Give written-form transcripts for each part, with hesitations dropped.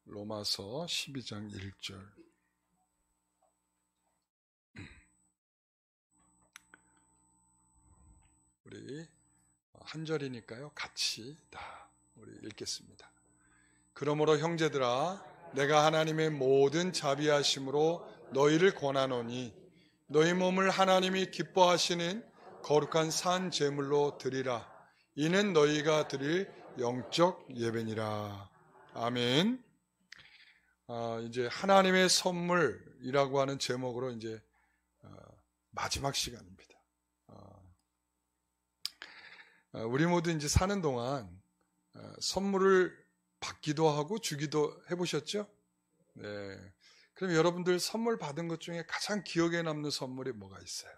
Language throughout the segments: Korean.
로마서 12장 1절. 우리 한 절이니까요. 같이 다 우리 읽겠습니다. 그러므로 형제들아, 내가 하나님의 모든 자비하심으로 너희를 권하노니 너희 몸을 하나님이 기뻐하시는 거룩한 산 제물로 드리라. 이는 너희가 드릴 영적 예배니라. 아멘. 이제 하나님의 선물이라고 하는 제목으로 이제 마지막 시간입니다. 우리 모두 이제 사는 동안 선물을 받기도 하고 주기도 해보셨죠? 네. 그럼 여러분들 선물 받은 것 중에 가장 기억에 남는 선물이 뭐가 있어요?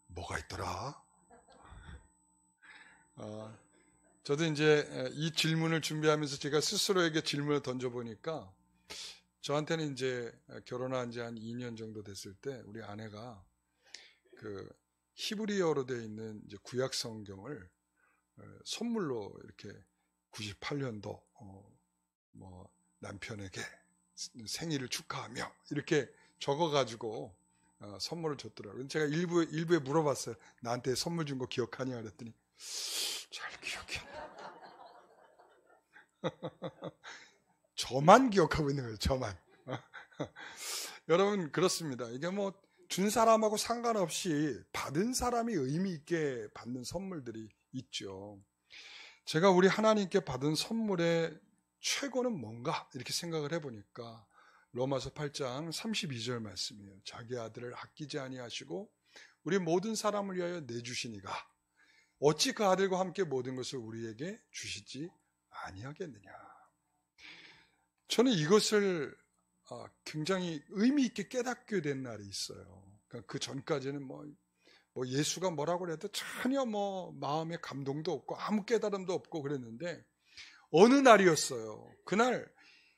뭐가 있더라? 저도 이제 이 질문을 준비하면서 제가 스스로에게 질문을 던져보니까 저한테는 이제 결혼한 지 한 2년 정도 됐을 때 우리 아내가 그 히브리어로 되어 있는 이제 구약 성경을 선물로 이렇게 98년도 뭐 남편에게 생일을 축하하며 이렇게 적어가지고 선물을 줬더라고요. 제가 일부에 물어봤어요. 나한테 선물 준 거 기억하냐 그랬더니 잘 기억해. 저만 기억하고 있는 거예요. 저만. 여러분 그렇습니다. 이게 뭐 준 사람하고 상관없이 받은 사람이 의미 있게 받는 선물들이 있죠. 제가 우리 하나님께 받은 선물의 최고는 뭔가 이렇게 생각을 해보니까 로마서 8장 32절 말씀이에요. 자기 아들을 아끼지 아니하시고 우리 모든 사람을 위하여 내주시니가 어찌 그 아들과 함께 모든 것을 우리에게 주시지 아니하겠느냐. 저는 이것을 굉장히 의미 있게 깨닫게 된 날이 있어요. 그러니까 그 전까지는 뭐 예수가 뭐라고 해도 전혀 뭐 마음에 감동도 없고 아무 깨달음도 없고 그랬는데 어느 날이었어요. 그날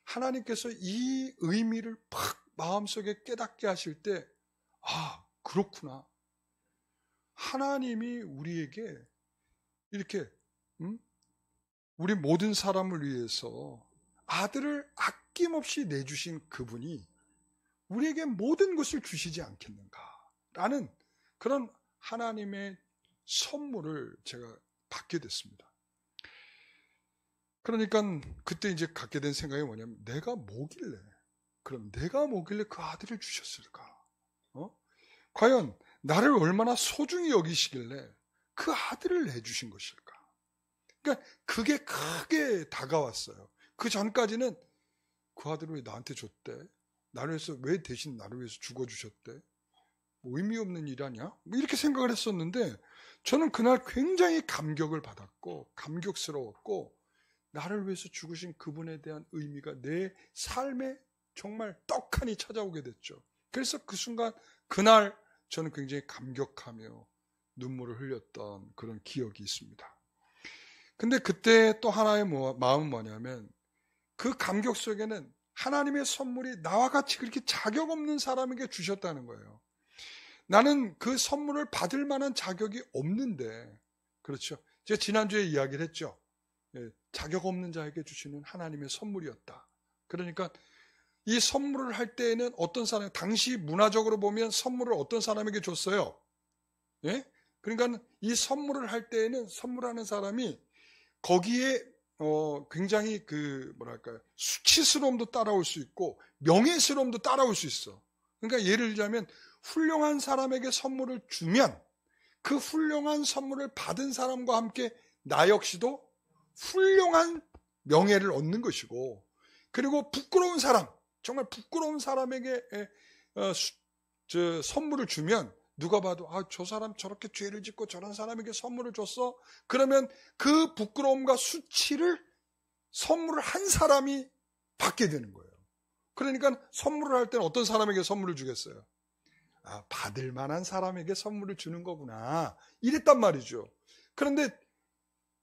하나님께서 이 의미를 팍 마음속에 깨닫게 하실 때 그렇구나. 하나님이 우리에게 이렇게 우리 모든 사람을 위해서 아들을 아낌없이 내주신 그분이 우리에게 모든 것을 주시지 않겠는가라는 그런 하나님의 선물을 제가 받게 됐습니다. 그러니까 그때 이제 갖게 된 생각이 뭐냐면 내가 뭐길래 그 아들을 주셨을까? 과연 나를 얼마나 소중히 여기시길래 그 아들을 내주신 것일까? 그러니까 그게 크게 다가왔어요. 그 전까지는 그 아들을 왜 나한테 줬대? 나를 위해서 왜 대신 나를 위해서 죽어주셨대? 뭐 의미 없는 일 아니야? 뭐 이렇게 생각을 했었는데 저는 그날 굉장히 감격을 받았고 감격스러웠고 나를 위해서 죽으신 그분에 대한 의미가 내 삶에 정말 떡하니 찾아오게 됐죠. 그래서 그 순간 그날 저는 굉장히 감격하며 눈물을 흘렸던 그런 기억이 있습니다. 근데 그때 또 하나의 마음은 뭐냐면 그 감격 속에는 하나님의 선물이 나와 같이 그렇게 자격 없는 사람에게 주셨다는 거예요. 나는 그 선물을 받을 만한 자격이 없는데, 그렇죠. 제가 지난주에 이야기를 했죠. 자격 없는 자에게 주시는 하나님의 선물이었다. 그러니까 이 선물을 할 때에는 어떤 사람, 당시 문화적으로 보면 선물을 어떤 사람에게 줬어요? 예? 그러니까 이 선물을 할 때에는 선물하는 사람이 거기에 굉장히 수치스러움도 따라올 수 있고 명예스러움도 따라올 수 있어. 그러니까 예를 들자면 훌륭한 사람에게 선물을 주면 그 훌륭한 선물을 받은 사람과 함께 나 역시도 훌륭한 명예를 얻는 것이고, 그리고 부끄러운 사람, 정말 부끄러운 사람에게 선물을 주면 누가 봐도 저 사람 저렇게 죄를 짓고 저런 사람에게 선물을 줬어? 그러면 그 부끄러움과 수치를 선물을 한 사람이 받게 되는 거예요. 그러니까 선물을 할 때는 어떤 사람에게 선물을 주겠어요? 받을 만한 사람에게 선물을 주는 거구나. 이랬단 말이죠. 그런데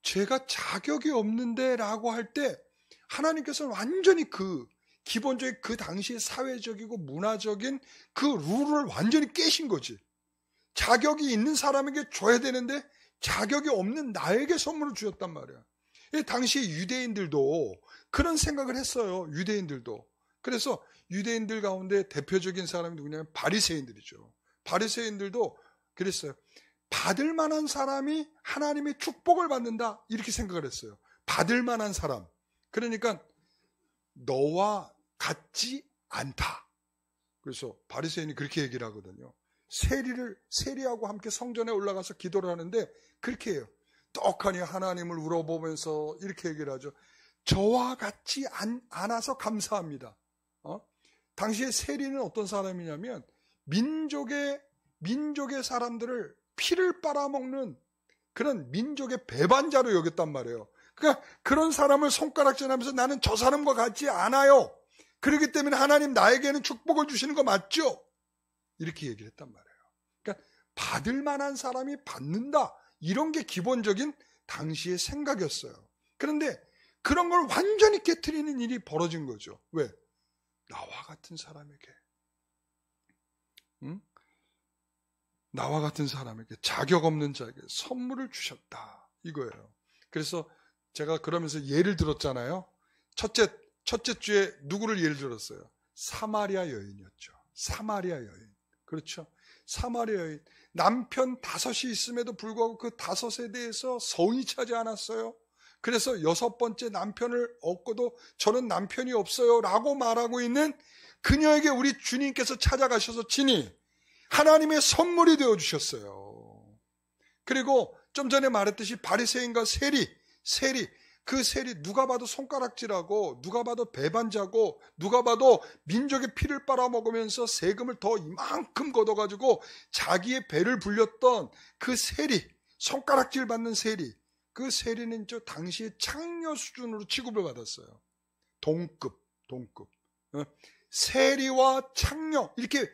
제가 자격이 없는데 라고 할 때 하나님께서는 완전히 기본적인 그 당시의 사회적이고 문화적인 그 룰을 완전히 깨신 거지. 자격이 있는 사람에게 줘야 되는데 자격이 없는 나에게 선물을 주셨단 말이야. 당시 유대인들도 그런 생각을 했어요. 유대인들도. 그래서 유대인들 가운데 대표적인 사람이 누구냐면 바리새인들이죠. 바리새인들도 그랬어요. 받을 만한 사람이 하나님의 축복을 받는다, 이렇게 생각을 했어요. 받을 만한 사람. 그러니까 너와 같지 않다. 그래서 바리새인이 그렇게 얘기를 하거든요. 세리하고 함께 성전에 올라가서 기도를 하는데 그렇게 해요. 떡하니 하나님을 울어보면서 이렇게 얘기를 하죠. 저와 같지 않아서 감사합니다. 당시에 세리는 어떤 사람이냐면 민족의 사람들을 피를 빨아먹는 그런 민족의 배반자로 여겼단 말이에요. 그러니까 그런 사람을 손가락질하면서 나는 저 사람과 같지 않아요. 그렇기 때문에 하나님 나에게는 축복을 주시는 거 맞죠? 이렇게 얘기를 했단 말이에요. 그러니까 받을 만한 사람이 받는다, 이런 게 기본적인 당시의 생각이었어요. 그런데 그런 걸 완전히 깨트리는 일이 벌어진 거죠. 왜? 나와 같은 사람에게, 나와 같은 사람에게, 자격 없는 자에게 선물을 주셨다, 이거예요. 그래서 제가 그러면서 예를 들었잖아요. 첫째 주에 누구를 예를 들었어요? 사마리아 여인이었죠. 사마리아 여인. 그렇죠. 사마리아 여인. 남편 5이 있음에도 불구하고 그 5에 대해서 서운히 차지 않았어요. 그래서 6번째 남편을 얻고도 저는 남편이 없어요 라고 말하고 있는 그녀에게 우리 주님께서 찾아가셔서 친히 하나님의 선물이 되어주셨어요. 그리고 좀 전에 말했듯이 바리새인과 세리, 그 세리 누가 봐도 손가락질하고 누가 봐도 배반자고 누가 봐도 민족의 피를 빨아먹으면서 세금을 더 이만큼 걷어가지고 자기의 배를 불렸던 그 세리, 손가락질 받는 세리, 그 세리는 저 당시에 창녀 수준으로 취급을 받았어요. 동급. 세리와 창녀, 이렇게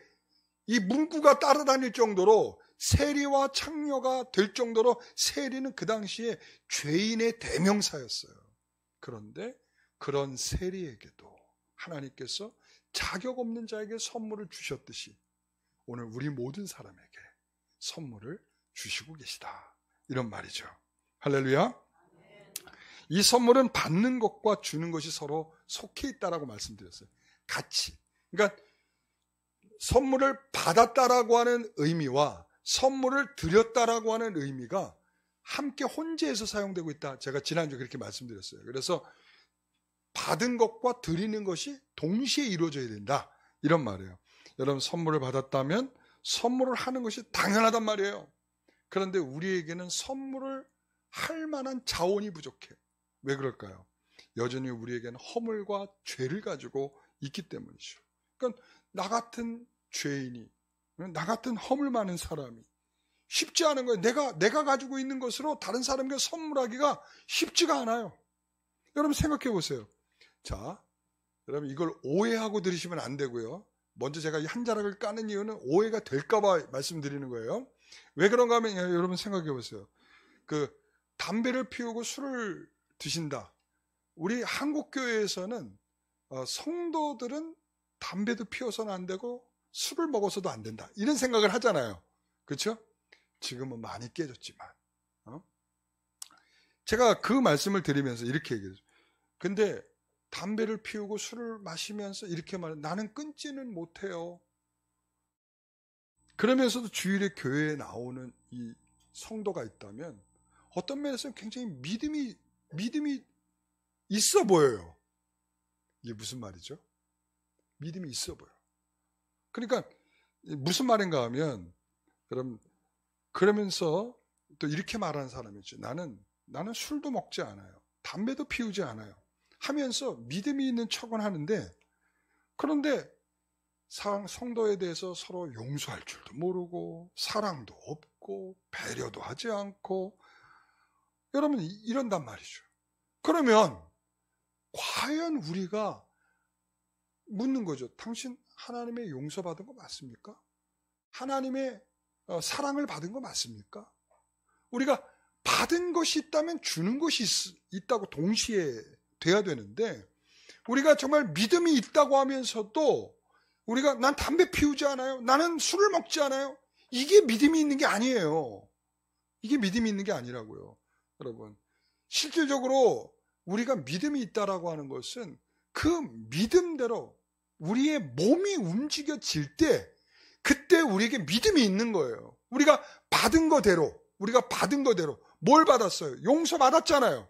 이 문구가 따라다닐 정도로 세리와 창녀가 될 정도로 세리는 그 당시에 죄인의 대명사였어요. 그런데 그런 세리에게도 하나님께서 자격 없는 자에게 선물을 주셨듯이 오늘 우리 모든 사람에게 선물을 주시고 계시다, 이런 말이죠. 할렐루야. 이 선물은 받는 것과 주는 것이 서로 속해 있다라고 말씀드렸어요. 같이. 그러니까 선물을 받았다라고 하는 의미와 선물을 드렸다라고 하는 의미가 함께 혼재해서 사용되고 있다, 제가 지난주에 그렇게 말씀드렸어요. 그래서 받은 것과 드리는 것이 동시에 이루어져야 된다, 이런 말이에요. 여러분, 선물을 받았다면 선물을 하는 것이 당연하단 말이에요. 그런데 우리에게는 선물을 할 만한 자원이 부족해. 왜 그럴까요? 여전히 우리에게는 허물과 죄를 가지고 있기 때문이죠. 그러니까 나 같은 죄인이, 나 같은 허물 많은 사람이 쉽지 않은 거예요. 내가 가지고 있는 것으로 다른 사람에게 선물하기가 쉽지가 않아요. 여러분 생각해 보세요. 자, 여러분 이걸 오해하고 들으시면 안 되고요. 먼저 제가 이 한 자락을 까는 이유는 오해가 될까 봐 말씀드리는 거예요. 왜 그런가 하면 여러분 생각해 보세요. 그 담배를 피우고 술을 드신다. 우리 한국 교회에서는 성도들은 담배도 피워서는 안 되고 술을 먹어서도 안 된다, 이런 생각을 하잖아요. 그렇죠? 지금은 많이 깨졌지만 제가 그 말씀을 드리면서 이렇게 얘기해요. 근데 담배를 피우고 술을 마시면서 이렇게 말해요. 나는 끊지는 못해요. 그러면서도 주일에 교회에 나오는 이 성도가 있다면 어떤 면에서는 굉장히 믿음이 있어 보여요. 이게 무슨 말이죠? 믿음이 있어 보여. 그러니까 무슨 말인가 하면, 여러분, 그러면서 또 이렇게 말하는 사람이 있죠. 나는 술도 먹지 않아요. 담배도 피우지 않아요. 하면서 믿음이 있는 척은 하는데, 그런데 성도에 대해서 서로 용서할 줄도 모르고 사랑도 없고 배려도 하지 않고, 여러분 이런단 말이죠. 그러면 과연 우리가 묻는 거죠. 당신 하나님의 용서받은 거 맞습니까? 하나님의 사랑을 받은 거 맞습니까? 우리가 받은 것이 있다면 주는 것이 있다고 동시에 돼야 되는데, 우리가 정말 믿음이 있다고 하면서도 우리가 난 담배 피우지 않아요, 나는 술을 먹지 않아요, 이게 믿음이 있는 게 아니에요. 이게 믿음이 있는 게 아니라고요. 여러분, 실질적으로 우리가 믿음이 있다라고 하는 것은 그 믿음대로 우리의 몸이 움직여질 때 그때 우리에게 믿음이 있는 거예요. 우리가 받은 거대로 뭘 받았어요? 용서 받았잖아요.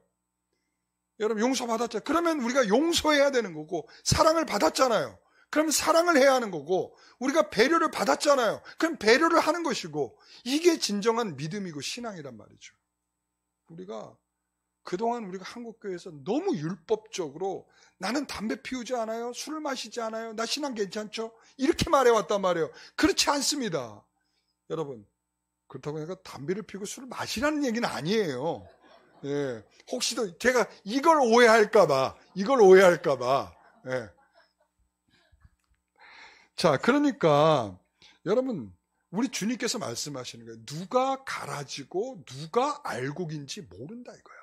여러분 용서 받았잖아요. 그러면 우리가 용서해야 되는 거고, 사랑을 받았잖아요. 그럼 사랑을 해야 하는 거고, 우리가 배려를 받았잖아요. 그럼 배려를 하는 것이고, 이게 진정한 믿음이고 신앙이란 말이죠. 그동안 우리가 한국교회에서 너무 율법적으로 나는 담배 피우지 않아요, 술을 마시지 않아요, 나 신앙 괜찮죠? 이렇게 말해왔단 말이에요. 그렇지 않습니다. 여러분, 그렇다고 해서 담배를 피우고 술을 마시라는 얘기는 아니에요. 예, 혹시도 제가 이걸 오해할까봐. 예. 자, 그러니까 여러분, 우리 주님께서 말씀하시는 거예요. 누가 가라지고 누가 알곡인지 모른다 이거야.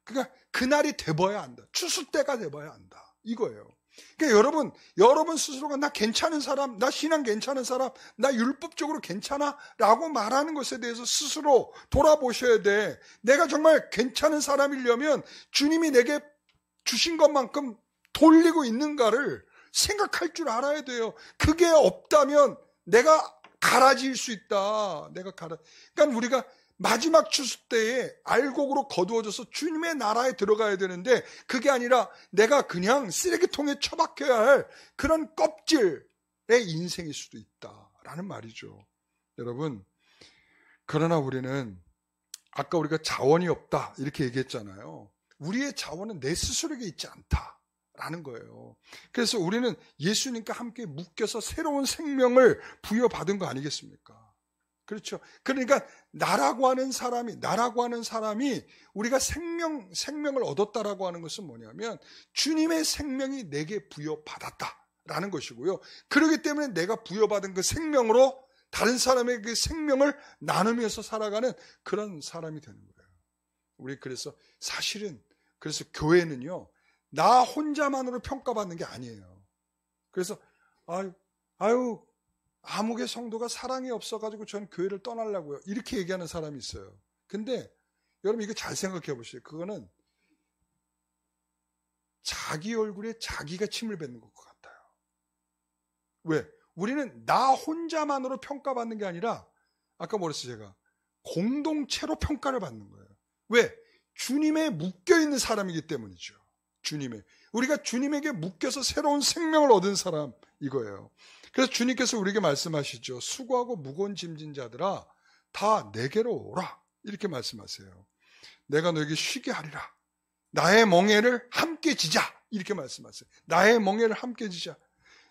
그러니까 그날이 돼봐야 안다. 추수 때가 돼봐야 안다. 이거예요. 그러니까 여러분 스스로가 나 괜찮은 사람, 나 신앙 괜찮은 사람, 나 율법적으로 괜찮아 라고 말하는 것에 대해서 스스로 돌아보셔야 돼. 내가 정말 괜찮은 사람이려면 주님이 내게 주신 것만큼 돌리고 있는가를 생각할 줄 알아야 돼요. 그게 없다면 내가 가라질 수 있다. 그러니까 우리가 마지막 추수 때에 알곡으로 거두어져서 주님의 나라에 들어가야 되는데, 그게 아니라 내가 그냥 쓰레기통에 처박혀야 할 그런 껍질의 인생일 수도 있다라는 말이죠. 여러분, 그러나 우리는 아까 우리가 자원이 없다 이렇게 얘기했잖아요. 우리의 자원은 내 스스로에게 있지 않다라는 거예요. 그래서 우리는 예수님과 함께 묶여서 새로운 생명을 부여받은 거 아니겠습니까? 그렇죠. 그러니까 나라고 하는 사람이 우리가 생명을 얻었다라고 하는 것은 뭐냐면 주님의 생명이 내게 부여받았다라는 것이고요. 그렇기 때문에 내가 부여받은 그 생명으로 다른 사람의 그 생명을 나누면서 살아가는 그런 사람이 되는 거예요. 우리 그래서 교회는요, 나 혼자만으로 평가받는 게 아니에요. 그래서 아무개 성도가 사랑이 없어가지고 전 교회를 떠나려고요, 이렇게 얘기하는 사람이 있어요. 근데 여러분 이거 잘 생각해 보세요. 그거는 자기 얼굴에 자기가 침을 뱉는 것 같아요. 왜? 우리는 나 혼자만으로 평가받는 게 아니라 아까 뭐랬어요 제가? 공동체로 평가를 받는 거예요. 왜? 주님에 묶여있는 사람이기 때문이죠. 우리가 주님에게 묶여서 새로운 생명을 얻은 사람, 이거예요. 그래서 주님께서 우리에게 말씀하시죠. 수고하고 무거운 짐진 자들아 다 내게로 오라, 이렇게 말씀하세요. 내가 너에게 쉬게 하리라. 나의 멍에를 함께 지자, 이렇게 말씀하세요. 나의 멍에를 함께 지자.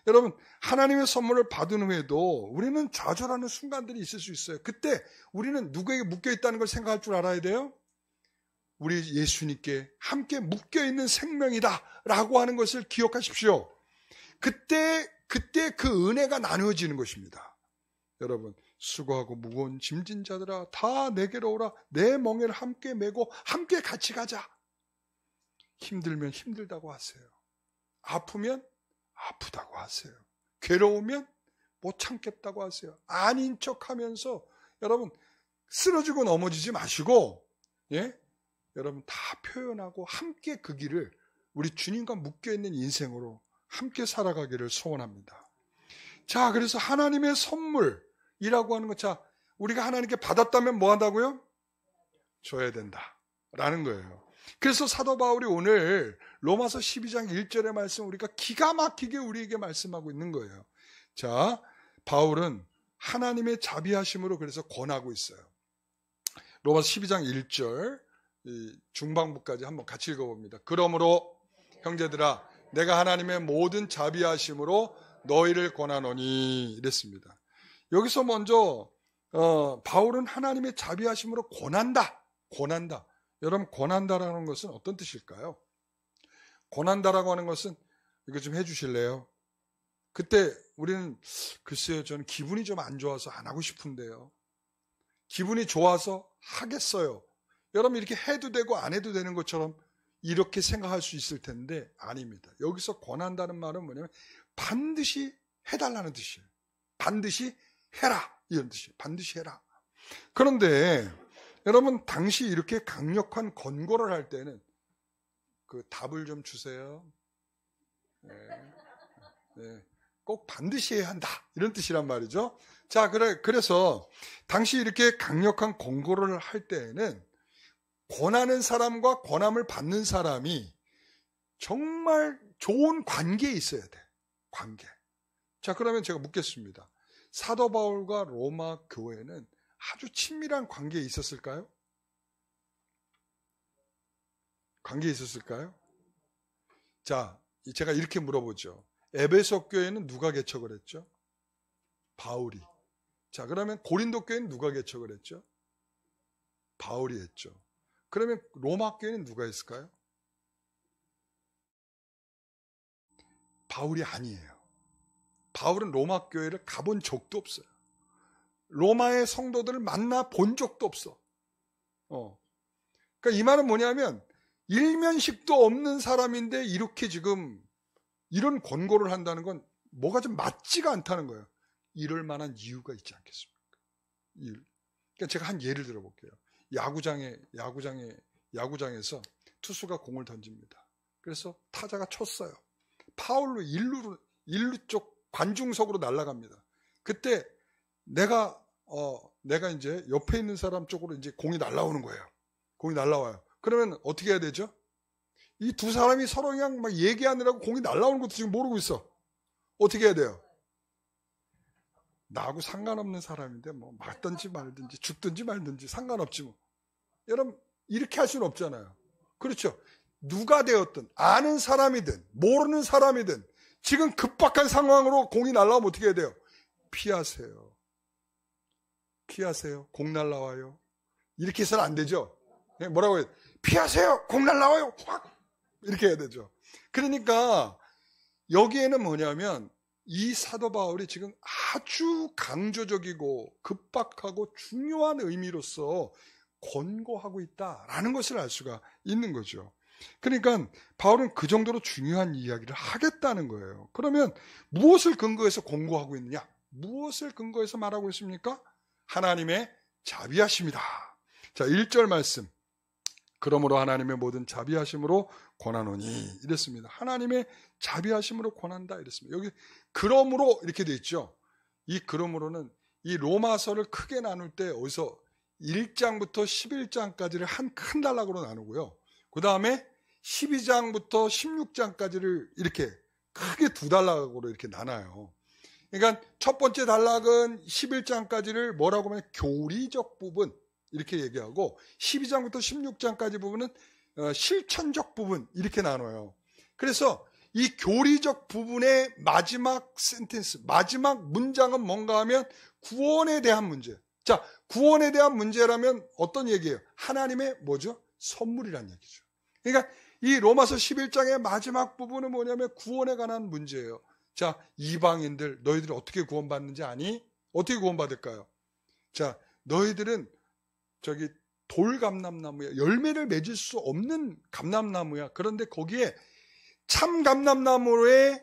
여러분, 하나님의 선물을 받은 후에도 우리는 좌절하는 순간들이 있을 수 있어요. 그때 우리는 누구에게 묶여있다는 걸 생각할 줄 알아야 돼요. 우리 예수님께 함께 묶여있는 생명이다 라고 하는 것을 기억하십시오. 그때 그 은혜가 나누어지는 것입니다. 여러분, 수고하고 무거운 짐진 자들아 다 내게로 오라. 내 멍에를 함께 메고 함께 같이 가자. 힘들면 힘들다고 하세요. 아프면 아프다고 하세요. 괴로우면 못 참겠다고 하세요. 아닌 척하면서 여러분 쓰러지고 넘어지지 마시고, 여러분 다 표현하고 함께 그 길을 우리 주님과 묶여있는 인생으로 함께 살아가기를 소원합니다. 자, 그래서 하나님의 선물이라고 하는 것, 자, 우리가 하나님께 받았다면 뭐 한다고요? 줘야 된다라는 거예요. 그래서 사도 바울이 오늘 로마서 12장 1절의 말씀 우리가 기가 막히게 우리에게 말씀하고 있는 거예요. 자, 바울은 하나님의 자비하심으로 그래서 권하고 있어요. 로마서 12장 1절 중반부까지 한번 같이 읽어봅니다. 그러므로 형제들아 내가 하나님의 모든 자비하심으로 너희를 권하노니, 이랬습니다. 여기서 먼저 바울은 하나님의 자비하심으로 권한다. 여러분, 권한다라는 것은 어떤 뜻일까요? 권한다라고 하는 것은 이거 좀 해주실래요? 그때 우리는 글쎄요, 저는 기분이 좀 안 좋아서 안 하고 싶은데요. 기분이 좋아서 하겠어요. 여러분, 이렇게 해도 되고 안 해도 되는 것처럼 이렇게 생각할 수 있을 텐데 아닙니다. 여기서 권한다는 말은 뭐냐면 반드시 해달라는 뜻이에요. 반드시 해라, 이런 뜻이에요. 반드시 해라. 그런데 여러분, 당시 이렇게 강력한 권고를 할 때는 그 답을 좀 주세요. 네. 네. 꼭 반드시 해야 한다. 이런 뜻이란 말이죠. 자, 그래서 당시 이렇게 강력한 권고를 할 때에는 권하는 사람과 권함을 받는 사람이 정말 좋은 관계에 있어야 돼. 관계. 자, 그러면 제가 묻겠습니다. 사도 바울과 로마 교회는 아주 친밀한 관계에 있었을까요? 관계에 있었을까요? 자, 제가 이렇게 물어보죠. 에베소 교회는 누가 개척을 했죠? 바울이. 자, 그러면 고린도 교회는 누가 개척을 했죠? 바울이 했죠. 그러면 로마 교회는 누가 했을까요? 바울이 아니에요. 바울은 로마 교회를 가본 적도 없어요. 로마의 성도들을 만나 본 적도 없어. 그러니까 이 말은 뭐냐면 일면식도 없는 사람인데 이렇게 지금 이런 권고를 한다는 건 뭐가 좀 맞지가 않다는 거예요. 이럴 만한 이유가 있지 않겠습니까? 그러니까 제가 한 예를 들어볼게요. 야구장에서 투수가 공을 던집니다. 그래서 타자가 쳤어요. 파울로 일루 쪽 관중석으로 날아갑니다. 그때 내가 이제 옆에 있는 사람 쪽으로 이제 공이 날아오는 거예요. 공이 날아와요. 그러면 어떻게 해야 되죠? 이 두 사람이 서로 그냥 막 얘기하느라고 공이 날아오는 것도 지금 모르고 있어. 어떻게 해야 돼요? 나하고 상관없는 사람인데 뭐 맞든지 말든지 죽든지 말든지 상관없지 뭐. 여러분 이렇게 할 수는 없잖아요. 그렇죠? 누가 되었든 아는 사람이든 모르는 사람이든 지금 급박한 상황으로 공이 날아오면 어떻게 해야 돼요? 피하세요. 피하세요. 공 날아와요. 이렇게 해서는 안 되죠. 뭐라고 해요? 피하세요. 공 날아와요. 확 이렇게 해야 되죠. 그러니까 여기에는 뭐냐면 이 사도 바울이 지금 아주 강조적이고 급박하고 중요한 의미로서 권고하고 있다라는 것을 알 수가 있는 거죠. 그러니까 바울은 그 정도로 중요한 이야기를 하겠다는 거예요. 그러면 무엇을 근거해서 권고하고 있느냐? 무엇을 근거해서 말하고 있습니까? 하나님의 자비하심이다. 자, 1절 말씀. 그러므로 하나님의 모든 자비하심으로 권하노니 이랬습니다. 하나님의 자비하심으로 권한다 이랬습니다. 여기 그러므로 이렇게 돼 있죠. 이 그러므로는 이 로마서를 크게 나눌 때 어디서 1장부터 11장까지를 한 큰 단락으로 나누고요. 그 다음에 12장부터 16장까지를 이렇게 크게 두 단락으로 이렇게 나눠요. 그러니까 첫 번째 단락은 11장까지를 뭐라고 하면 교리적 부분 이렇게 얘기하고 12장부터 16장까지 부분은 실천적 부분 이렇게 나눠요. 그래서 이 교리적 부분의 마지막 센텐스, 마지막 문장은 뭔가 하면 구원에 대한 문제. 자, 구원에 대한 문제라면 어떤 얘기예요? 하나님의 뭐죠? 선물이란 얘기죠. 그러니까 이 로마서 11장의 마지막 부분은 뭐냐면 구원에 관한 문제예요. 자, 이방인들 너희들이 어떻게 구원받는지 아니? 어떻게 구원받을까요? 자, 너희들은 저기 돌감람나무야. 열매를 맺을 수 없는 감람나무야. 그런데 거기에 참 감람나무의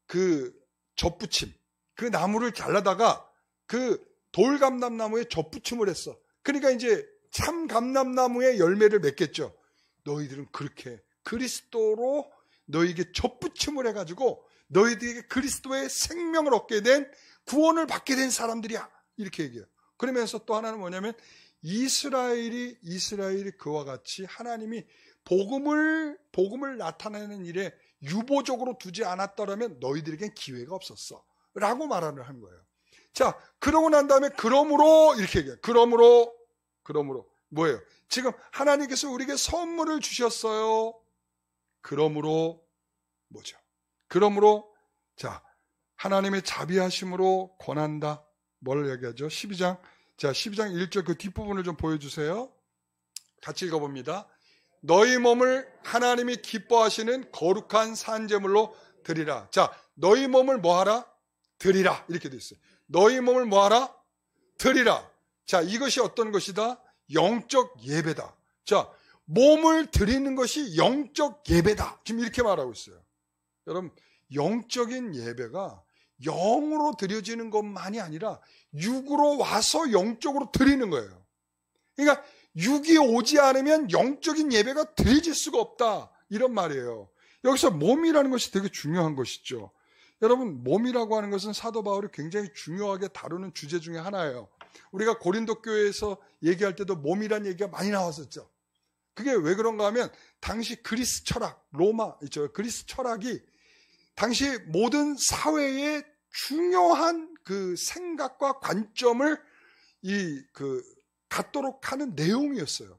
그 젖붙임, 그 나무를 잘라다가 그 돌감람나무에 젖붙임을 했어. 그러니까 이제 참 감람나무의 열매를 맺겠죠. 너희들은 그렇게 그리스도로 너희에게 젖붙임을 해가지고 너희들에게 그리스도의 생명을 얻게 된 구원을 받게 된 사람들이야. 이렇게 얘기해요. 그러면서 또 하나는 뭐냐면 이스라엘이 그와 같이 하나님이 복음을 나타내는 일에 유보적으로 두지 않았더라면 너희들에겐 기회가 없었어. 라고 말을 한 거예요. 자, 그러고 난 다음에 그러므로 이렇게 얘기해요. 그러므로 뭐예요? 지금 하나님께서 우리에게 선물을 주셨어요. 그러므로 뭐죠? 그러므로 자, 하나님의 자비하심으로 권한다. 뭘 얘기하죠? 12장. 자, 12장 1절 그 뒷부분을 좀 보여주세요. 같이 읽어봅니다. 너희 몸을 하나님이 기뻐하시는 거룩한 산제물로 드리라. 자, 너희 몸을 뭐하라? 드리라. 이렇게 돼 있어요. 너희 몸을 뭐하라? 드리라. 자, 이것이 어떤 것이다? 영적 예배다. 자, 몸을 드리는 것이 영적 예배다. 지금 이렇게 말하고 있어요. 여러분, 영적인 예배가 영으로 드려지는 것만이 아니라 육으로 와서 영적으로 드리는 거예요. 그러니까 육이 오지 않으면 영적인 예배가 드려질 수가 없다. 이런 말이에요. 여기서 몸이라는 것이 되게 중요한 것이죠. 여러분, 몸이라고 하는 것은 사도 바울이 굉장히 중요하게 다루는 주제 중에 하나예요. 우리가 고린도 교회에서 얘기할 때도 몸이란 얘기가 많이 나왔었죠. 그게 왜 그런가 하면 당시 그리스 철학, 그리스 철학이 당시 모든 사회의 중요한 그 생각과 관점을 갖도록 하는 내용이었어요.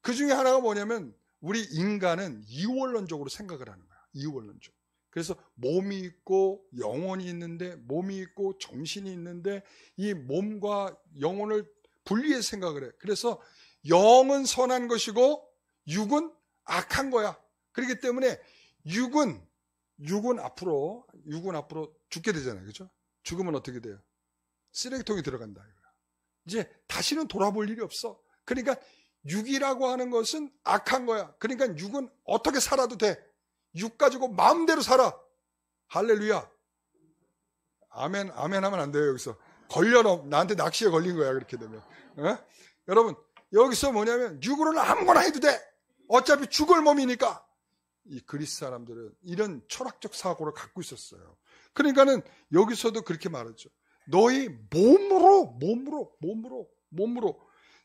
그 중에 하나가 뭐냐면 우리 인간은 이원론적으로 생각을 하는 거야. 이원론적. 그래서 몸이 있고 영혼이 있는데, 몸이 있고 정신이 있는데 이 몸과 영혼을 분리해서 생각을 해. 그래서 영은 선한 것이고 육은 악한 거야. 그렇기 때문에 육은 앞으로 죽게 되잖아요. 그렇죠? 죽으면 어떻게 돼요? 쓰레기통에 들어간다. 이제 다시는 돌아볼 일이 없어. 그러니까 육이라고 하는 것은 악한 거야. 그러니까 육은 어떻게 살아도 돼. 육 가지고 마음대로 살아. 할렐루야. 아멘 하면 안 돼요. 여기서 나한테 낚시에 걸린 거야. 그렇게 되면. 여러분, 여기서 뭐냐면 육으로는 아무거나 해도 돼. 어차피 죽을 몸이니까. 이 그리스 사람들은 이런 철학적 사고를 갖고 있었어요. 그러니까는 여기서도 그렇게 말하죠. 너희 몸으로.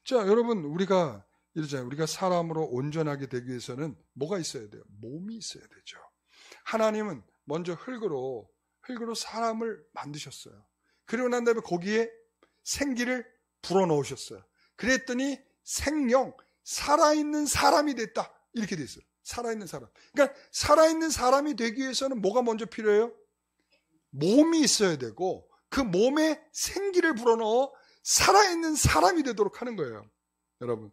자, 여러분, 우리가 이러잖아요. 우리가 사람으로 온전하게 되기 위해서는 뭐가 있어야 돼요? 몸이 있어야 되죠. 하나님은 먼저 흙으로 사람을 만드셨어요. 그리고 난 다음에 거기에 생기를 불어넣으셨어요. 그랬더니 생명, 살아있는 사람이 됐다. 이렇게 돼 있어요. 살아있는 사람. 그러니까 살아있는 사람이 되기 위해서는 뭐가 먼저 필요해요? 몸이 있어야 되고 그 몸에 생기를 불어넣어 살아있는 사람이 되도록 하는 거예요. 여러분,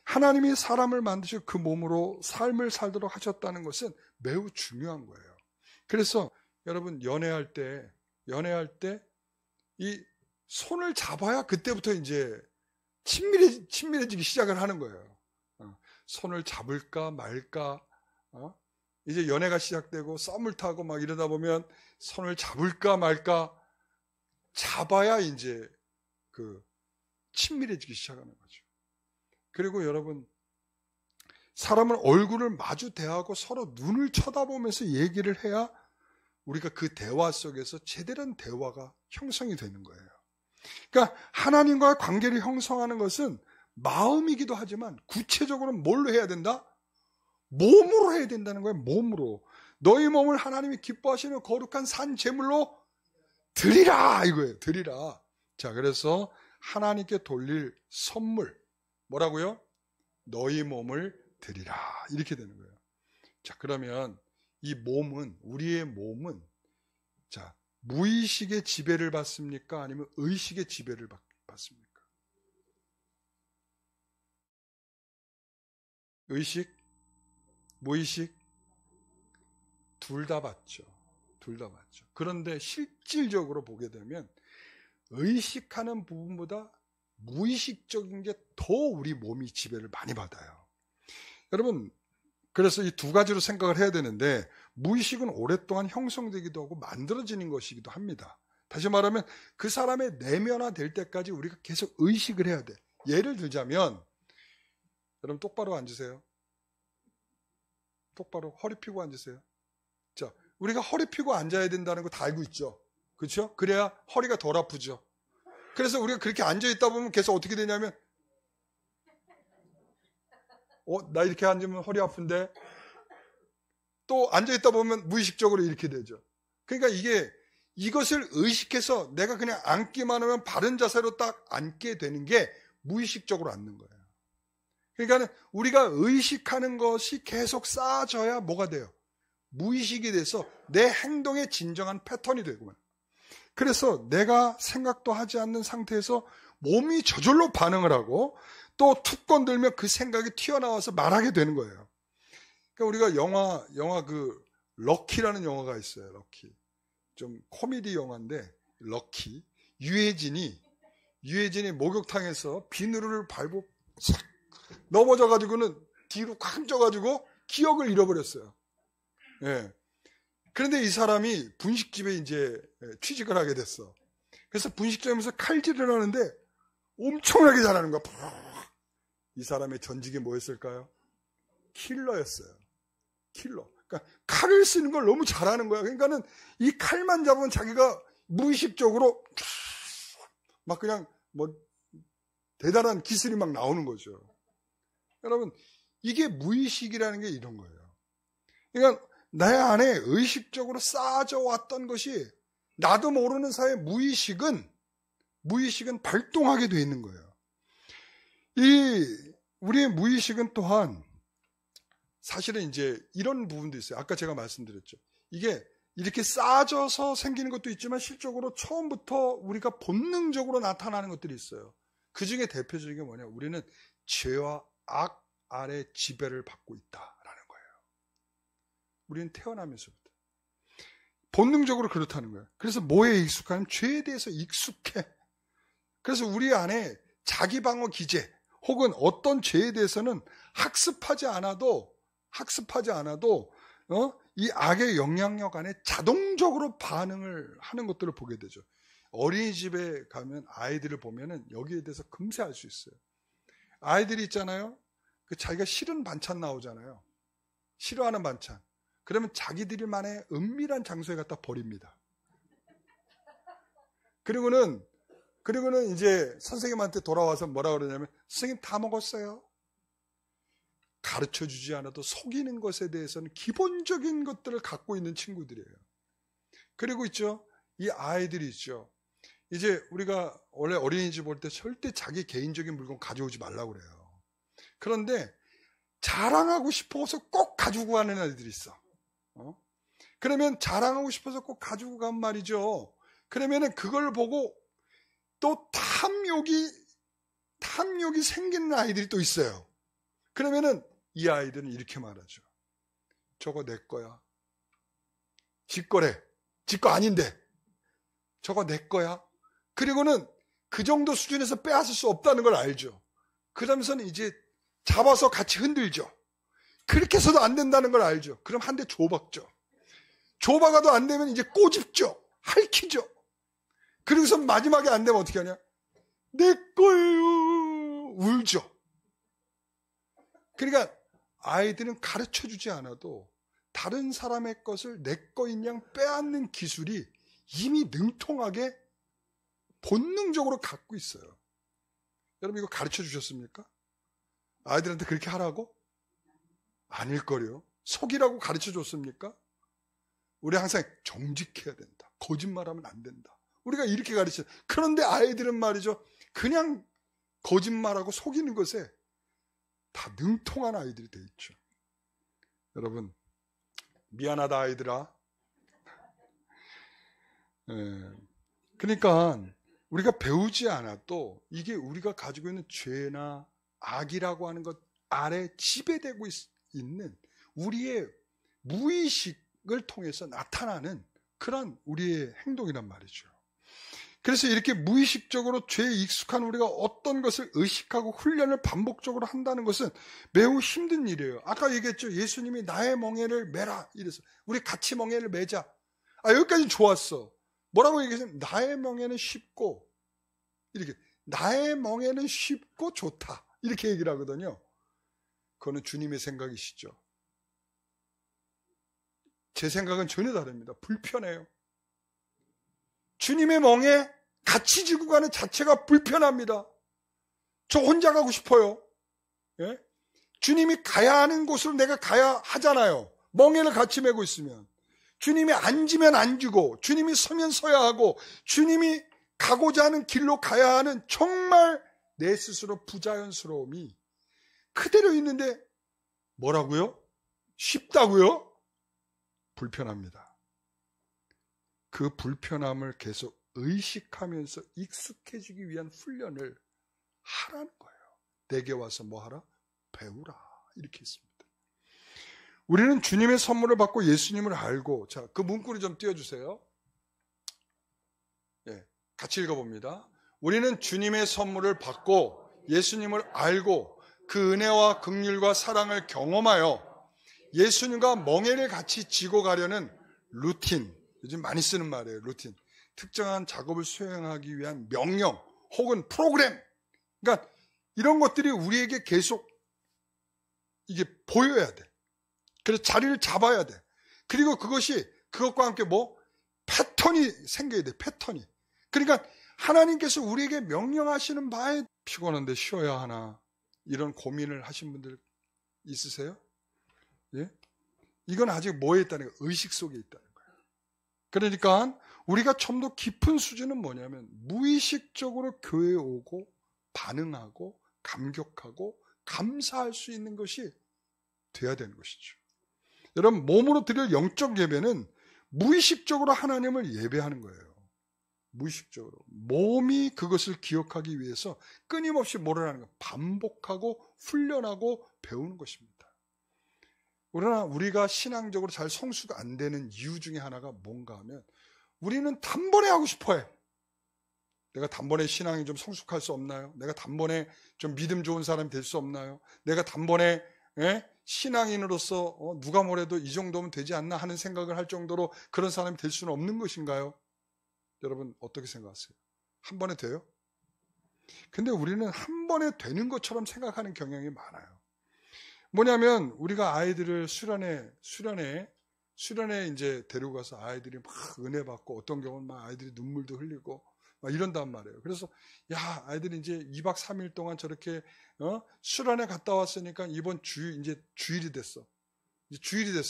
하나님이 사람을 만드시고 그 몸으로 삶을 살도록 하셨다는 것은 매우 중요한 거예요. 그래서 여러분, 연애할 때 이 손을 잡아야 그때부터 이제 친밀해지기 시작을 하는 거예요. 손을 잡을까 말까, 이제 연애가 시작되고 썸을 타고 막 이러다 보면 손을 잡을까 말까, 잡아야 이제 친밀해지기 시작하는 거죠. 그리고 여러분, 사람은 얼굴을 마주 대하고 서로 눈을 쳐다보면서 얘기를 해야 우리가 그 대화 속에서 제대로 된 대화가 형성이 되는 거예요. 그러니까 하나님과의 관계를 형성하는 것은 마음이기도 하지만 구체적으로는 뭘로 해야 된다? 몸으로 해야 된다는 거예요. 몸으로. 너희 몸을 하나님이 기뻐하시는 거룩한 산 제물로 드리라, 이거예요. 드리라. 자, 그래서 하나님께 돌릴 선물, 뭐라고요? 너희 몸을 드리라, 이렇게 되는 거예요. 자, 그러면 우리의 몸은 자, 무의식의 지배를 받습니까? 아니면 의식의 지배를 받습니까? 의식, 무의식, 둘 다 받죠. 그런데 실질적으로 보게 되면 의식하는 부분보다 무의식적인 게 더 우리 몸이 지배를 많이 받아요. 여러분, 그래서 이 두 가지로 생각을 해야 되는데, 무의식은 오랫동안 형성되기도 하고 만들어지는 것이기도 합니다. 다시 말하면 그 사람의 내면화될 때까지 우리가 계속 의식을 해야 돼. 예를 들자면, 여러분 똑바로 앉으세요. 똑바로 허리 펴고 앉으세요. 자, 우리가 허리 펴고 앉아야 된다는 거 다 알고 있죠. 그렇죠? 그래야 허리가 덜 아프죠. 그래서 우리가 그렇게 앉아있다 보면 계속 어떻게 되냐면, 나 이렇게 앉으면 허리 아픈데, 또 앉아있다 보면 무의식적으로 이렇게 되죠. 그러니까 이것을 의식해서 내가 그냥 앉기만 하면 바른 자세로 딱 앉게 되는 게 무의식적으로 앉는 거예요. 그러니까 우리가 의식하는 것이 계속 쌓아져야 뭐가 돼요? 무의식이 돼서 내 행동의 진정한 패턴이 되고, 그래서 내가 생각도 하지 않는 상태에서 몸이 저절로 반응을 하고 또 툭 건들면 그 생각이 튀어나와서 말하게 되는 거예요. 그러니까 우리가 영화 럭키라는 영화가 있어요. 럭키. 좀 코미디 영화인데, 럭키. 유해진이 목욕탕에서 비누를 밟고 싹 넘어져가지고는 뒤로 꽉 쪄가지고 기억을 잃어버렸어요. 예. 그런데 이 사람이 분식집에 이제 취직을 하게 됐어. 그래서 분식점에서 칼질을 하는데 엄청나게 잘하는 거야. 이 사람의 전직이 뭐였을까요? 킬러였어요. 킬러. 그러니까 칼을 쓰는 걸 너무 잘하는 거야. 그러니까는 이 칼만 잡으면 자기가 무의식적으로 막 그냥 뭐 대단한 기술이 막 나오는 거죠. 여러분, 이게 무의식이라는 게 이런 거예요. 그러니까 내 안에 의식적으로 쌓아져 왔던 것이 나도 모르는 사이에 무의식은 발동하게 돼 있는 거예요. 우리의 무의식은 또한 사실은 이제 이런 부분도 있어요. 아까 제가 말씀드렸죠. 이게 이렇게 쌓아져서 생기는 것도 있지만 실적으로 처음부터 우리가 본능적으로 나타나는 것들이 있어요. 그 중에 대표적인 게 뭐냐? 우리는 죄와 악 아래 지배를 받고 있다라는 거예요. 우리는 태어나면서부터 본능적으로 그렇다는 거예요. 그래서 뭐에 익숙하면 죄에 대해서 익숙해. 그래서 우리 안에 자기 방어 기제 혹은 어떤 죄에 대해서는 학습하지 않아도 이 악의 영향력 안에 자동적으로 반응을 하는 것들을 보게 되죠. 어린이집에 가면 아이들을 보면은 여기에 대해서 금세 알 수 있어요. 아이들이 있잖아요. 그 자기가 싫은 반찬 나오잖아요. 싫어하는 반찬. 그러면 자기들만의 은밀한 장소에 갖다 버립니다. 그리고는 이제 선생님한테 돌아와서 뭐라 그러냐면 선생님 다 먹었어요. 가르쳐주지 않아도 속이는 것에 대해서는 기본적인 것들을 갖고 있는 친구들이에요. 그리고 있죠. 이 아이들이 있죠. 이제 우리가 원래 어린이집 올 때 절대 자기 개인적인 물건 가져오지 말라고 그래요. 그런데 자랑하고 싶어서 꼭 가지고 가는 아이들이 있어. 그러면 자랑하고 싶어서 꼭 가지고 간 말이죠. 그러면은 그걸 보고 또 탐욕이 생기는 아이들이 또 있어요. 그러면은 이 아이들은 이렇게 말하죠. 저거 내 거야. 지 거래. 지 거 아닌데. 저거 내 거야. 그리고는 그 정도 수준에서 빼앗을 수 없다는 걸 알죠. 그러면서는 이제 잡아서 같이 흔들죠. 그렇게 해서도 안 된다는 걸 알죠. 그럼 한 대 줘박죠. 줘박아도 안 되면 이제 꼬집죠. 핥히죠. 그리고서 마지막에 안 되면 어떻게 하냐? 내 거예요. 울죠. 그러니까 아이들은 가르쳐주지 않아도 다른 사람의 것을 내 거인 양 빼앗는 기술이 이미 능통하게 본능적으로 갖고 있어요. 여러분 이거 가르쳐 주셨습니까? 아이들한테 그렇게 하라고? 아닐걸요. 속이라고 가르쳐 줬습니까? 우리 항상 정직해야 된다. 거짓말하면 안 된다. 우리가 이렇게 가르쳐요. 그런데 아이들은 말이죠. 그냥 거짓말하고 속이는 것에 다 능통한 아이들이 돼 있죠. 여러분 미안하다 아이들아. 그러니까 우리가 배우지 않아도 이게 우리가 가지고 있는 죄나 악이라고 하는 것 아래 지배되고 있는 우리의 무의식을 통해서 나타나는 그런 우리의 행동이란 말이죠. 그래서 이렇게 무의식적으로 죄에 익숙한 우리가 어떤 것을 의식하고 훈련을 반복적으로 한다는 것은 매우 힘든 일이에요. 아까 얘기했죠. 예수님이 나의 멍에를 매라 이래서 우리 같이 멍에를 매자. 여기까지 좋았어. 뭐라고 얘기했어요? 나의 멍에는 쉽고 이렇게 나의 멍에는 쉽고 좋다. 이렇게 얘기를 하거든요. 그거는 주님의 생각이시죠. 제 생각은 전혀 다릅니다. 불편해요. 주님의 멍에 같이 지고 가는 자체가 불편합니다. 저 혼자 가고 싶어요. 예? 주님이 가야 하는 곳으로 내가 가야 하잖아요. 멍에를 같이 메고 있으면. 주님이 앉으면 앉고 주님이 서면 서야 하고 주님이 가고자 하는 길로 가야 하는 정말 내 스스로 부자연스러움이 그대로 있는데 뭐라고요? 쉽다고요? 불편합니다. 그 불편함을 계속 의식하면서 익숙해지기 위한 훈련을 하라는 거예요. 내게 와서 뭐 하라? 배우라. 이렇게 했습니다. 우리는 주님의 선물을 받고 예수님을 알고, 자, 그 문구를 좀 띄워주세요. 예, 같이 읽어봅니다. 우리는 주님의 선물을 받고 예수님을 알고 그 은혜와 긍휼과 사랑을 경험하여 예수님과 멍에를 같이 지고 가려는 루틴, 요즘 많이 쓰는 말이에요. 루틴. 특정한 작업을 수행하기 위한 명령 혹은 프로그램. 그러니까 이런 것들이 우리에게 계속 이게 보여야 돼. 그래서 자리를 잡아야 돼. 그리고 그것과 함께 패턴이 생겨야 돼. 패턴이. 그러니까 하나님께서 우리에게 명령하시는 바에 피곤한데 쉬어야 하나, 이런 고민을 하신 분들 있으세요? 예? 이건 아직 뭐에 있다는 거예요? 의식 속에 있다는 거예요. 그러니까 우리가 좀 더 깊은 수준은 뭐냐면 무의식적으로 교회에 오고 반응하고 감격하고 감사할 수 있는 것이 돼야 되는 것이죠. 여러분, 몸으로 드릴 영적 예배는 무의식적으로 하나님을 예배하는 거예요. 무의식적으로. 몸이 그것을 기억하기 위해서 끊임없이 뭐를 하는 거예요? 반복하고 훈련하고 배우는 것입니다. 그러나 우리가 신앙적으로 잘 성수가 안 되는 이유 중에 하나가 뭔가 하면 우리는 단번에 하고 싶어해. 내가 단번에 신앙이 좀 성숙할 수 없나요? 내가 단번에 좀 믿음 좋은 사람이 될 수 없나요? 내가 단번에 신앙인으로서 누가 뭐래도 이 정도면 되지 않나 하는 생각을 할 정도로 그런 사람이 될 수는 없는 것인가요? 여러분 어떻게 생각하세요? 한 번에 돼요? 근데 우리는 한 번에 되는 것처럼 생각하는 경향이 많아요. 뭐냐면 우리가 아이들을 수련회 이제 데리고 가서 아이들이 막 은혜 받고 어떤 경우는 막 아이들이 눈물도 흘리고 막 이런단 말이에요. 그래서 야, 아이들이 이제 2박 3일 동안 저렇게 수련회 갔다 왔으니까 이번 이제 주일이 됐어.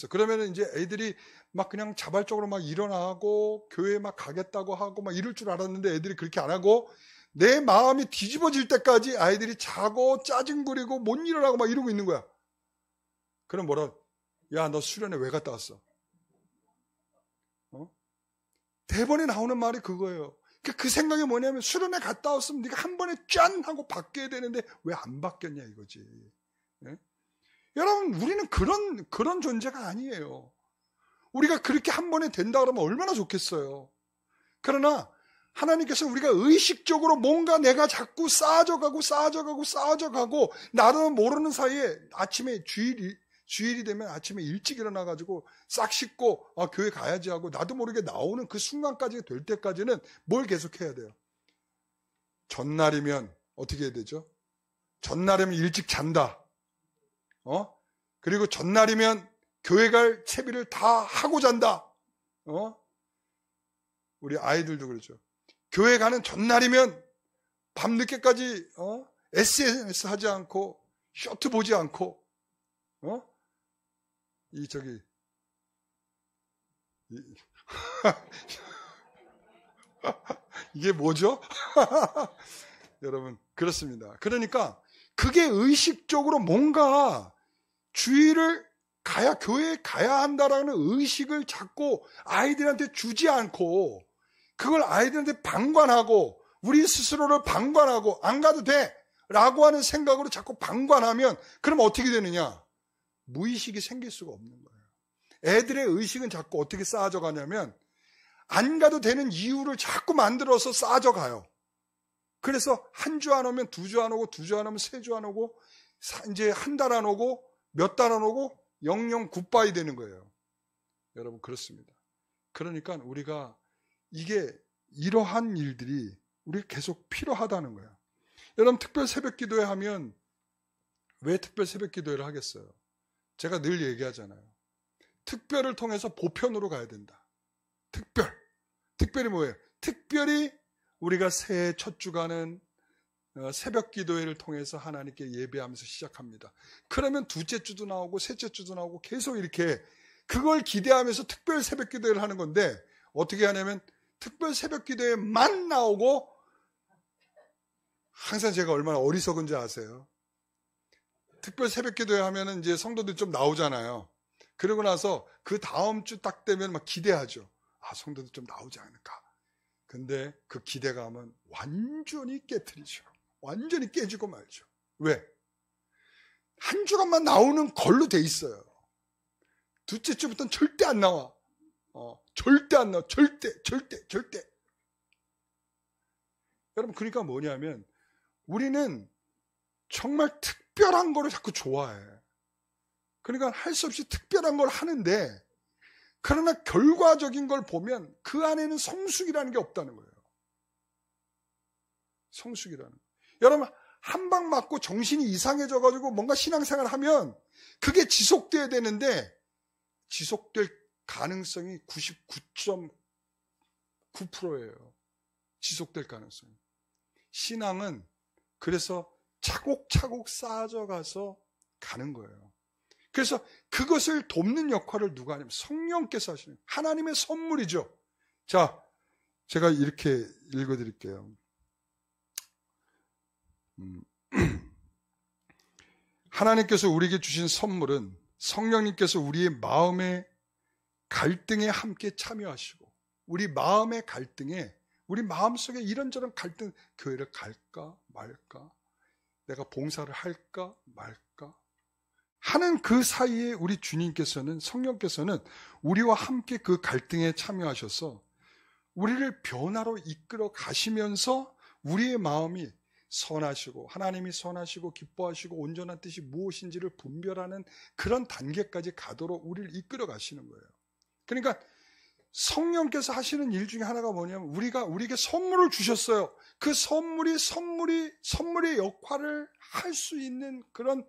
그러면 이제 애들이 막 그냥 자발적으로 막 일어나고 교회 막 가겠다고 하고 막 이럴 줄 알았는데 애들이 그렇게 안 하고 내 마음이 뒤집어질 때까지 아이들이 자고 짜증부리고 못 일어나고 막 이러고 있는 거야. 그럼 야, 너 수련회 왜 갔다 왔어? 대본에 나오는 말이 그거예요. 그 생각이 뭐냐면 수련회 갔다 왔으면 네가 한 번에 짠 하고 바뀌어야 되는데 왜 안 바뀌었냐 이거지. 네? 여러분, 우리는 그런 존재가 아니에요. 우리가 그렇게 한 번에 된다 그러면 얼마나 좋겠어요. 그러나 하나님께서 우리가 의식적으로 뭔가 내가 자꾸 쌓아져가고 나도 모르는 사이에 아침에 주일이 되면 아침에 일찍 일어나가지고 싹 씻고 교회 가야지 하고 나도 모르게 나오는 그 순간까지 될 때까지는 뭘 계속해야 돼요? 전날이면 어떻게 해야 되죠? 전날이면 일찍 잔다. 그리고 전날이면 교회 갈 채비를 다 하고 잔다. 우리 아이들도 그렇죠. 교회 가는 전날이면 밤늦게까지 SNS 하지 않고 쇼트 보지 않고 이게 뭐죠? 여러분, 그렇습니다. 그러니까 그게 의식적으로 뭔가 주일을 교회에 가야 한다라는 의식을 자꾸 아이들한테 주지 않고 그걸 아이들한테 방관하고 우리 스스로를 방관하고 안 가도 돼 라고 하는 생각으로 자꾸 방관하면 그럼 어떻게 되느냐? 무의식이 생길 수가 없는 거예요. 애들의 의식은 자꾸 어떻게 쌓아져 가냐면 안 가도 되는 이유를 자꾸 만들어서 쌓아져 가요. 그래서 한 주 안 오면 두 주 안 오고 두 주 안 오면 세 주 안 오고 이제 한 달 안 오고 몇 달 안 오고 영영 굿바이 되는 거예요. 여러분, 그렇습니다. 그러니까 우리가 이러한 일들이 우리가 계속 필요하다는 거예요. 여러분, 특별 새벽 기도회 하면 왜 특별 새벽 기도회를 하겠어요? 제가 늘 얘기하잖아요. 특별을 통해서 보편으로 가야 된다. 특별이 뭐예요? 특별히 우리가 새해 첫 주간은 새벽 기도회를 통해서 하나님께 예배하면서 시작합니다. 그러면 둘째 주도 나오고 셋째 주도 나오고 계속 이렇게 그걸 기대하면서 특별 새벽 기도회를 하는 건데 어떻게 하냐면 특별 새벽 기도회만 나오고 항상 제가 얼마나 어리석은지 아세요? 특별 새벽 기도회 하면은 이제 성도들 좀 나오잖아요. 그러고 나서 그 다음 주 딱 되면 막 기대하죠. 성도들 좀 나오지 않을까. 근데 그 기대감은 완전히 깨트리죠. 완전히 깨지고 말죠. 왜? 한 주간만 나오는 걸로 돼 있어요. 둘째 주부터는 절대 안 나와. 절대 안 나와. 절대. 여러분, 그러니까 뭐냐면 우리는 정말 특별한 거를 자꾸 좋아해. 그러니까 할 수 없이 특별한 걸 하는데 그러나 결과적인 걸 보면 그 안에는 성숙이라는 게 없다는 거예요. 성숙이라는 거. 여러분, 한 방 맞고 정신이 이상해져가지고 뭔가 신앙생활을 하면 그게 지속돼야 되는데 지속될 가능성이 99.9%예요. 지속될 가능성이. 신앙은 그래서 차곡차곡 쌓아져가서 가는 거예요. 그래서 그것을 돕는 역할을 누가 하냐면 성령께서 하시는 하나님의 선물이죠. 자, 제가 이렇게 읽어드릴게요. 하나님께서 우리에게 주신 선물은 성령님께서 우리의 마음의 갈등에 함께 참여하시고 우리 마음의 갈등에 우리 마음속에 이런저런 갈등, 교회를 갈까 말까, 내가 봉사를 할까 말까 하는 그 사이에 우리 주님께서는, 성령께서는 우리와 함께 그 갈등에 참여하셔서 우리를 변화로 이끌어 가시면서 우리의 마음이 선하시고 하나님이 선하시고 기뻐하시고 온전한 뜻이 무엇인지를 분별하는 그런 단계까지 가도록 우리를 이끌어 가시는 거예요. 그러니까 성령께서 하시는 일 중에 하나가 뭐냐면 우리에게 선물을 주셨어요. 그 선물의 역할을 할 수 있는 그런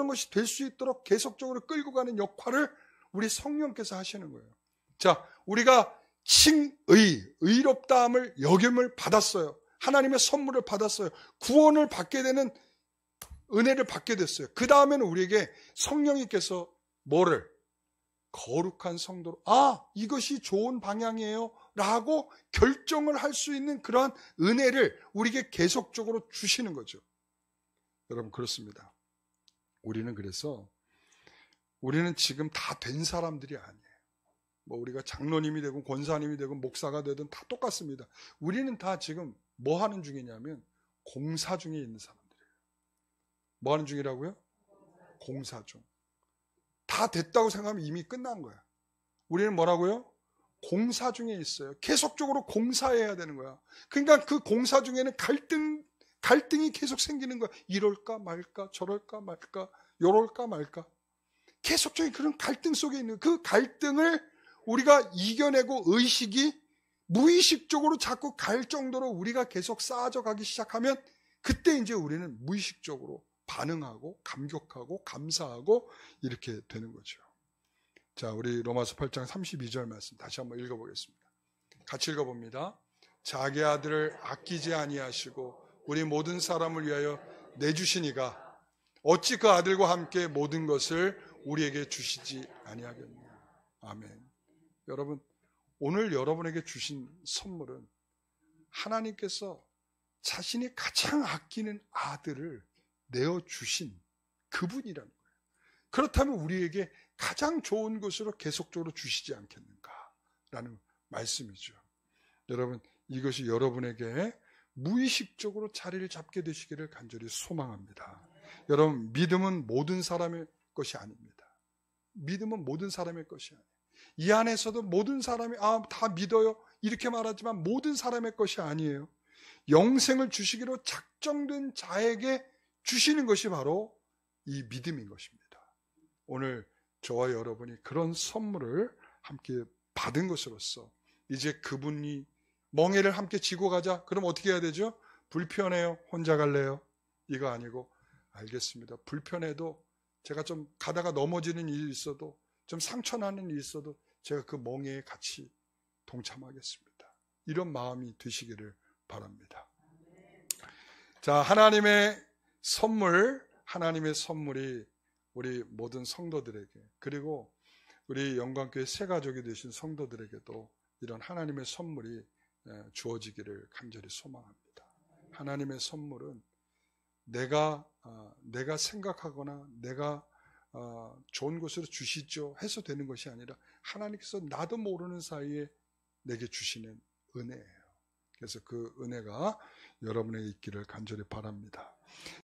것이 될 수 있도록 계속적으로 끌고 가는 역할을 우리 성령께서 하시는 거예요. 자, 우리가 의롭다함을 여김을 받았어요. 하나님의 선물을 받았어요. 구원을 받게 되는 은혜를 받게 됐어요. 그 다음에는 우리에게 성령님께서 뭐를? 거룩한 성도로, 이것이 좋은 방향이에요 라고 결정을 할 수 있는 그러한 은혜를 우리에게 계속적으로 주시는 거죠. 여러분, 그렇습니다. 우리는 지금 다 된 사람들이 아니에요. 우리가 장로님이 되고 권사님이 되고 목사가 되든 다 똑같습니다. 우리는 다 지금 뭐 하는 중이냐면 공사 중에 있는 사람들이에요. 뭐 하는 중이라고요? 공사 중. 다 됐다고 생각하면 이미 끝난 거야. 우리는 뭐라고요? 공사 중에 있어요. 계속적으로 공사해야 되는 거야. 그러니까 그 공사 중에는 갈등이 계속 생기는 거야. 이럴까 말까, 저럴까 말까, 요럴까 말까. 계속적인 그런 갈등 속에 있는 그 갈등을 우리가 이겨내고 의식이 무의식적으로 자꾸 갈 정도로 우리가 계속 쌓아져 가기 시작하면 그때 이제 우리는 무의식적으로 반응하고 감격하고 감사하고 이렇게 되는 거죠. 자, 우리 로마서 8장 32절 말씀 다시 한번 읽어보겠습니다. 같이 읽어봅니다. 자기 아들을 아끼지 아니하시고 우리 모든 사람을 위하여 내주시니가 어찌 그 아들과 함께 모든 것을 우리에게 주시지 아니하겠느냐. 아멘. 여러분, 오늘 여러분에게 주신 선물은 하나님께서 자신이 가장 아끼는 아들을 내어주신 그분이라는 거예요. 그렇다면 우리에게 가장 좋은 것으로 계속적으로 주시지 않겠는가라는 말씀이죠. 여러분, 이것이 여러분에게 무의식적으로 자리를 잡게 되시기를 간절히 소망합니다. 여러분, 믿음은 모든 사람의 것이 아닙니다. 믿음은 모든 사람의 것이 아니에요. 이 안에서도 모든 사람이 다 믿어요 이렇게 말하지만 모든 사람의 것이 아니에요. 영생을 주시기로 작정된 자에게 주시는 것이 바로 이 믿음인 것입니다. 오늘 저와 여러분이 그런 선물을 함께 받은 것으로서 이제 그분이 멍에를 함께 지고 가자. 그럼 어떻게 해야 되죠? 불편해요? 혼자 갈래요? 이거 아니고 알겠습니다. 불편해도 제가 좀 가다가 넘어지는 일이 있어도 좀 상처나는 일이 있어도 제가 그 멍에에 같이 동참하겠습니다. 이런 마음이 되시기를 바랍니다. 자, 하나님의 선물이 우리 모든 성도들에게 그리고 우리 영광교회 새 가족이 되신 성도들에게도 이런 하나님의 선물이 주어지기를 간절히 소망합니다. 하나님의 선물은 내가 생각하거나 내가 좋은 것으로 주시죠 해서 되는 것이 아니라 하나님께서 나도 모르는 사이에 내게 주시는 은혜예요. 그래서 그 은혜가 여러분에게 있기를 간절히 바랍니다.